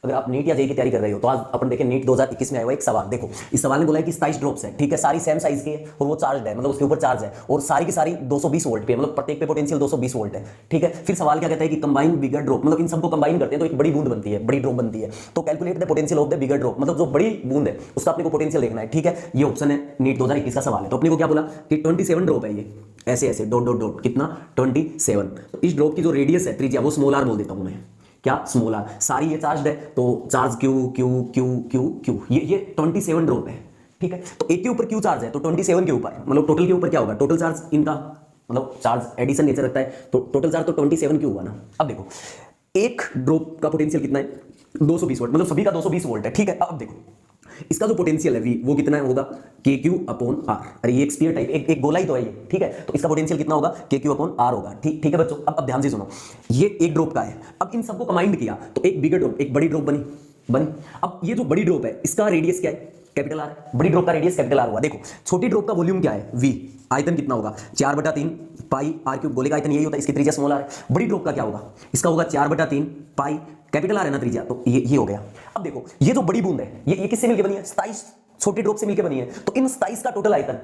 अगर आप नीट या जेईई की तैयारी कर रहे हो तो आज अपन देखें नीट 2021 में आया हुआ एक सवाल। देखो इस सवाल ने बोला है कि 27 ड्रॉप्स है, ठीक है, सारी सेम साइज की है और वो चार्ज है, मतलब उसके ऊपर चार्ज है और सारी की सारी 220 वोल्ट पे, मतलब प्रत्येक पे पोटेंशियल 220 वोल्ट है, ठीक है। फिर सवाल क्या कहता है कि कंबाइन बिगर ड्रॉप, मतलब इन सबको कंबाइन करते हैं तो एक बड़ी बूंद बनती है, बड़ी ड्रॉप बनती है। तो calculate the potential of the bigger drop, मतलब जो बड़ी बूंद है उसका अपने को पोटेंशियल देखना है, ठीक है। ये ऑप्शन है नीट 2021 का सवाल है। तो अपने को क्या बोला कि 27 ड्रॉप है, ये ऐसे ऐसे डॉट डॉट डॉट कितना 27। तो इस ड्रॉप की जो रेडियस है त्रिज्या वो स्मॉल आर बोल देता हूं मैं, क्या स्मॉल आर। सारी ये चार्ज है तो charge Q Q Q Q Q, ये 27 ड्रॉप है, ठीक है। तो एक के ऊपर क्यू चार्ज है तो 27 के ऊपर, मतलब टोटल के ऊपर क्या होगा, टोटल चार्ज इनका, मतलब चार्ज एडिशन नेचर रखता है तो टोटल चार्ज तो 27 क्यू हुआ ना। अब देखो एक ड्रॉप का पोटेंशियल कितना है 220 वोल्ट, मतलब सभी का 220 वोल्ट है, ठीक है। अब देखो इसका जो पोटेंशियल है वी वो कितना होगा के क्यू अपॉन आर। अरे ये एक स्फीयर टाइप एक गोला ही तो है ये, ठीक है। तो इसका पोटेंशियल कितना होगा के क्यू अपॉन आर होगा, ठीक है बच्चों। अब ध्यान से सुनो, ये एक ड्रॉप का है। अब इन सबको कंबाइंड किया तो एक बिगर ड्रॉप, एक बड़ी ड्रॉप बनी। अब ये जो बड़ी ड्रॉप है इसका रेडियस क्या है, कैपिटल आर। बड़ी ड्रॉप का रेडियस कैपिटल आर हुआ। देखो छोटी ड्रॉप का वॉल्यूम क्या है वी, आयतन कितना होगा 4/3 पाई आर क्यूब। गोले का आयतन यही होता है, इसकी त्रिज्या स्मॉल आर है। बड़ी ड्रॉप का क्या होगा, इसका होगा 4/3 पाई कैपिटल आर है ना त्रिज्या, तो ये हो गया। अब देखो ये जो बड़ी बूंद है ये किससे मिलकर बनी है, 27 छोटी ड्रॉप से मिलकर बनी है। तो इन 27 का टोटल आयतन,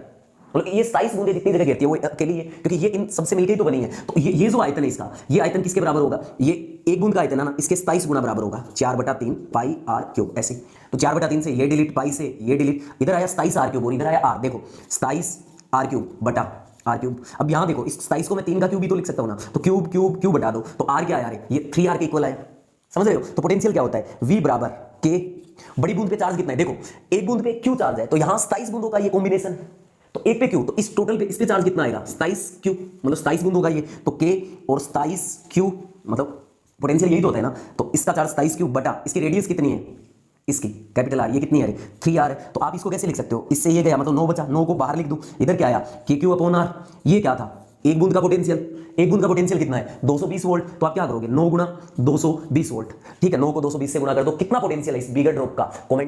मतलब ये 27 बूंदें जितनी जगह गिरती है वो अकेली है, क्योंकि ये इन सबसे मिलकर ही तो बनी है। तो ये जो आयतन है इसका, ये आयतन किसके बराबर होगा, ये एक बूंद का आयतन है ना, इसके 27 गुना बराबर होगा 4/3 पाई आर क्यूब। ऐसे तो 4/3 से ये डिलीट, पाई से ये डिलीट, इधर आया 27 आर क्यूब और इधर आया आर। देखो 27 आर क्यूब बटा आर क्यूब। अब यहां देखो इस 27 को मैं 3 का क्यूब भी तो लिख सकता हूं ना, तो क्यूब क्यूब क्यूब बटा दो तो आर क्या आया, ये 3r के इक्वल है, समझ रहे हो। तो पोटेंशियल क्या होता है v बराबर k। बड़ी बूंद पे चार्ज कितना है, देखो एक बूंद पे q चार्ज है तो यहां 27 बूंदों का ये कॉम्बिनेशन, तो एक पे q, तो इस टोटल पे इस पे चार्ज कितना आएगा 27 q, मतलब 27 बूंद होगा ये, तो k और 27 q, मतलब पोटेंशियल यही तो होता है ना। तो इसका चार्ज 27 q बटा इसकी रेडियस कितनी है, इसकी कैपिटल आर, ये कितनी है 3r है। तो आप इसको कैसे लिख सकते हो, इससे ये गया मतलब 9 बचा, 9 को बाहर लिख दूं, इधर क्या आया के क्यू अपॉन आर। ये क्या था एक बूंद का पोटेंशियल, एक बूंद का पोटेंशियल कितना है 220 वोल्ट। तो आप क्या करोगे 9 गुना 220 वोल्ट, ठीक है। 9 को 220 से गुना कर दो, कितना पोटेंशियल है इस बिगर ड्रॉप का, कमेंट